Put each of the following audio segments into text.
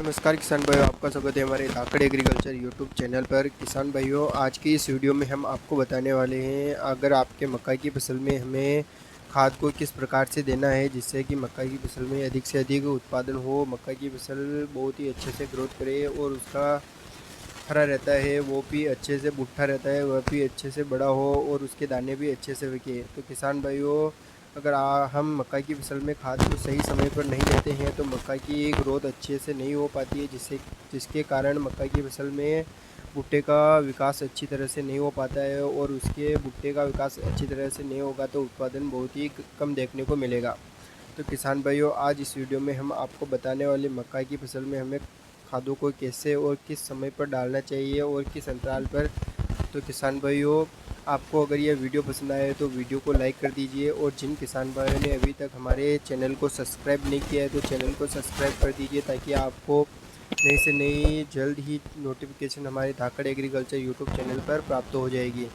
नमस्कार किसान भाइयों, आपका स्वागत है हमारे धाकड़ एग्रीकल्चर यूट्यूब चैनल पर। किसान भाइयों, आज की इस वीडियो में हम आपको बताने वाले हैं अगर आपके मक्का की फसल में हमें खाद को किस प्रकार से देना है जिससे कि मक्का की फसल में अधिक से अधिक उत्पादन हो, मक्का की फसल बहुत ही अच्छे से ग्रोथ करे और उसका हरा रहता है वो भी अच्छे से भुट्टा रहता है, वह भी अच्छे से बड़ा हो और उसके दाने भी अच्छे से बिके। तो किसान भाइयों, अगर हम मक्का की फसल में खाद को सही समय पर नहीं देते हैं तो मक्का की ग्रोथ अच्छे से नहीं हो पाती है, जिसके कारण मक्का की फसल में भुट्टे का विकास अच्छी तरह से नहीं हो पाता है और उसके भुट्टे का विकास अच्छी तरह से नहीं होगा तो उत्पादन बहुत ही कम देखने को मिलेगा। तो किसान भाइयों, आज इस वीडियो में हम आपको बताने वाले मक्का की फसल में हमें खादों को कैसे और किस समय पर डालना चाहिए और किस अंतराल पर। तो किसान भाइयों, आपको अगर यह वीडियो पसंद आए तो वीडियो को लाइक कर दीजिए और जिन किसान भाइयों ने अभी तक हमारे चैनल को सब्सक्राइब नहीं किया है तो चैनल को सब्सक्राइब कर दीजिए ताकि आपको नई से नई जल्द ही नोटिफिकेशन हमारे धाकड़ एग्रीकल्चर यूट्यूब चैनल पर प्राप्त हो जाएगी।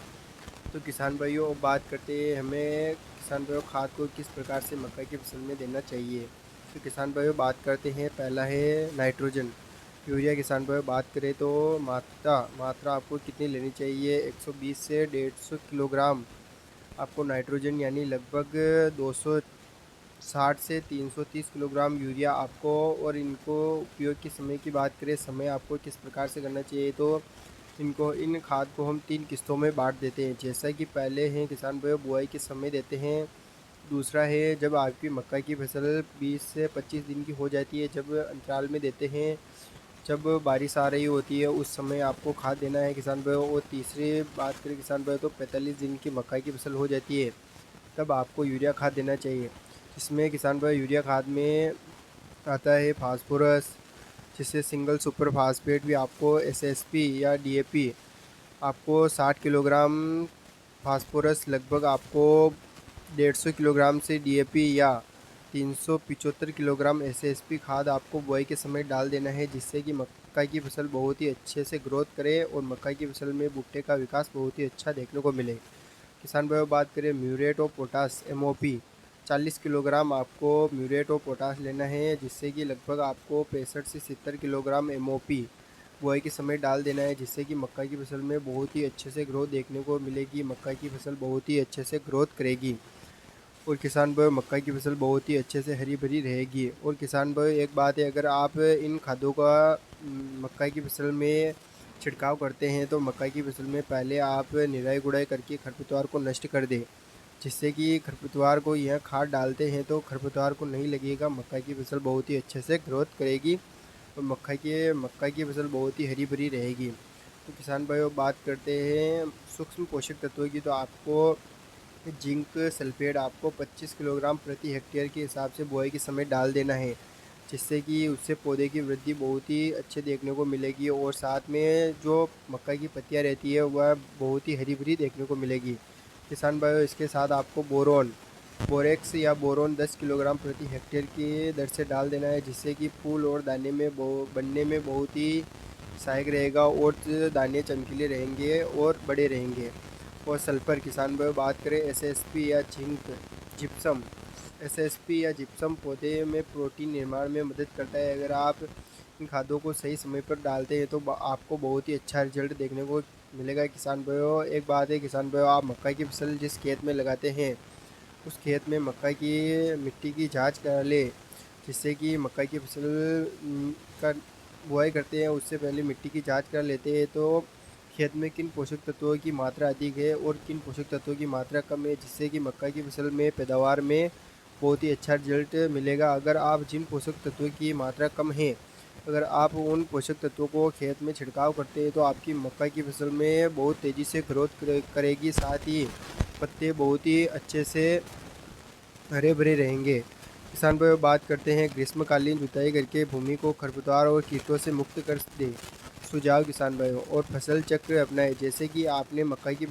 तो किसान भाइयों, बात करते हैं हमें किसान भाइयों खाद को किस प्रकार से मक्का की फसल में देना चाहिए। तो किसान भाइयों, बात करते हैं, पहला है नाइट्रोजन यूरिया। किसान भाइयों, बात करें तो मात्रा आपको कितनी लेनी चाहिए? 120 से 150 किलोग्राम आपको नाइट्रोजन यानी लगभग 260 से 330 किलोग्राम यूरिया आपको। और इनको उपयोग के समय की बात करें, समय आपको किस प्रकार से करना चाहिए तो इन खाद को हम 3 किस्तों में बांट देते हैं। जैसा कि पहले हैं किसान भाइयों बुआई के समय देते हैं, दूसरा है जब आपकी मक्का की फसल 20 से 25 दिन की हो जाती है जब अंतराल में देते हैं, जब बारिश आ रही होती है उस समय आपको खाद देना है किसान भाइयों। और तीसरी बात करें किसान भाइयों तो 45 दिन की मक्का की फसल हो जाती है तब आपको यूरिया खाद देना चाहिए। इसमें किसान भाई यूरिया खाद में आता है फास्फोरस, जिससे सिंगल सुपर फास्फेट भी आपको एसएसपी या डीएपी आपको 60 किलोग्राम फास्फोरस, लगभग आपको 150 किलोग्राम से डीएपी या 375 किलोग्राम एसएसपी खाद आपको बुआई के समय डाल देना है जिससे कि मक्का की फसल बहुत ही अच्छे से ग्रोथ करे और मक्का की फसल में भुट्टे का विकास बहुत ही अच्छा देखने को मिले। किसान भाइयों, बात करें म्यूरेट और पोटास एमओपी, 40 किलोग्राम आपको म्यूरेट और पोटास लेना है जिससे कि लगभग आपको 65 से 70 किलोग्राम एमओपी बुआई के समय डाल देना है जिससे कि मक्का की फसल में बहुत ही अच्छे से ग्रोथ देखने को मिलेगी, मक्का की फसल बहुत ही अच्छे से ग्रोथ करेगी और किसान भाई मक्का की फसल बहुत ही अच्छे से हरी भरी रहेगी। और किसान भाई एक बात है, अगर आप इन खादों का मक्का की फसल में छिड़काव करते हैं तो मक्का की फसल में पहले आप निराई गुड़ाई करके खरपतवार को नष्ट कर दें, जिससे कि खरपतवार को यह खाद डालते हैं तो खरपतवार को नहीं लगेगा, मक्का की फसल बहुत ही अच्छे से ग्रोथ करेगी और मक्का की फसल बहुत ही हरी भरी रहेगी। तो किसान भाइयों, बात करते हैं सूक्ष्म पोषक तत्वों की, तो आपको जिंक सल्फेट आपको 25 किलोग्राम प्रति हेक्टेयर के हिसाब से बुआई के समय डाल देना है जिससे कि उससे पौधे की वृद्धि बहुत ही अच्छे देखने को मिलेगी और साथ में जो मक्का की पत्तियां रहती है वह बहुत ही हरी भरी देखने को मिलेगी। किसान भाइयों, इसके साथ आपको बोरेक्स या बोरोन 10 किलोग्राम प्रति हेक्टेयर की दर से डाल देना है जिससे कि फूल और दाने में बनने में बहुत ही सहायक रहेगा और दाने चमकीले रहेंगे और बड़े रहेंगे। और सल्फर, किसान भाई बात करें एसएसपी या जिप्सम, एसएसपी या जिप्सम पौधे में प्रोटीन निर्माण में मदद करता है। अगर आप इन खादों को सही समय पर डालते हैं तो आपको बहुत ही अच्छा रिजल्ट देखने को मिलेगा। किसान भाइयों एक बात है किसान भाइयों, आप मक्का की फसल जिस खेत में लगाते हैं उस खेत में मक्का की मिट्टी की जांच करा ले, जिससे कि मक्का की फसल का बुआई करते हैं उससे पहले मिट्टी की जांच कर लेते हैं तो खेत में किन पोषक तत्वों की मात्रा अधिक है और किन पोषक तत्वों की मात्रा कम है, जिससे कि मक्का की फसल में पैदावार में बहुत ही अच्छा रिजल्ट मिलेगा। अगर आप जिन पोषक तत्वों की मात्रा कम है, अगर आप उन पोषक तत्वों को खेत में छिड़काव करते हैं तो आपकी मक्का की फसल में बहुत तेज़ी से ग्रोथ करेगी, साथ ही पत्ते बहुत ही अच्छे से हरे भरे रहेंगे। किसान भाइयों, बात करते हैं ग्रीष्मकालीन जुताई करके भूमि को खरपतवार और कीटों से मुक्त कर दे। सुझाव किसान भाइयों, और फसल चक्र अपनाएं, जैसे कि आपने मक्का की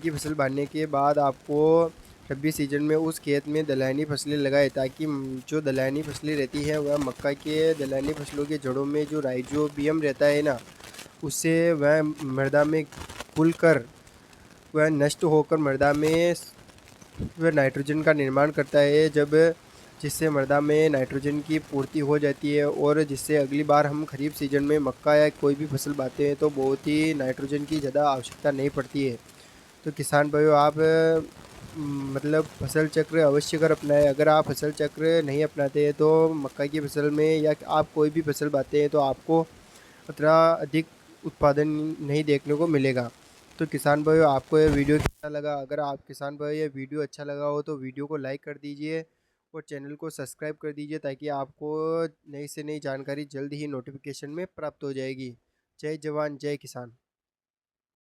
फसल बांधने के बाद आपको रबी सीजन में उस खेत में दलहनी फसलें लगाएं ताकि जो दलहनी फसलें रहती हैं वह मक्का के दलहनी फसलों के जड़ों में जो राइजोबियम रहता है ना, उससे वह मृदा में घुल कर वह नष्ट होकर मृदा में वह नाइट्रोजन का निर्माण करता है। जब जिससे मृदा में नाइट्रोजन की पूर्ति हो जाती है और जिससे अगली बार हम खरीफ सीजन में मक्का या कोई भी फसल बाते हैं तो बहुत ही नाइट्रोजन की ज़्यादा आवश्यकता नहीं पड़ती है। तो किसान भाइयों आप मतलब फसल चक्र अवश्य कर अपनाएं। अगर आप फसल चक्र नहीं अपनाते हैं तो मक्का की फसल में या आप कोई भी फसल बाते हैं तो आपको उतना अधिक उत्पादन नहीं देखने को मिलेगा। तो किसान भाइयों आपको ये वीडियो कैसा लगा? अगर आप किसान भाई ये वीडियो अच्छा लगा हो तो वीडियो को लाइक कर दीजिए और चैनल को सब्सक्राइब कर दीजिए ताकि आपको नई से नई जानकारी जल्द ही नोटिफिकेशन में प्राप्त हो जाएगी। जय जवान जय किसान।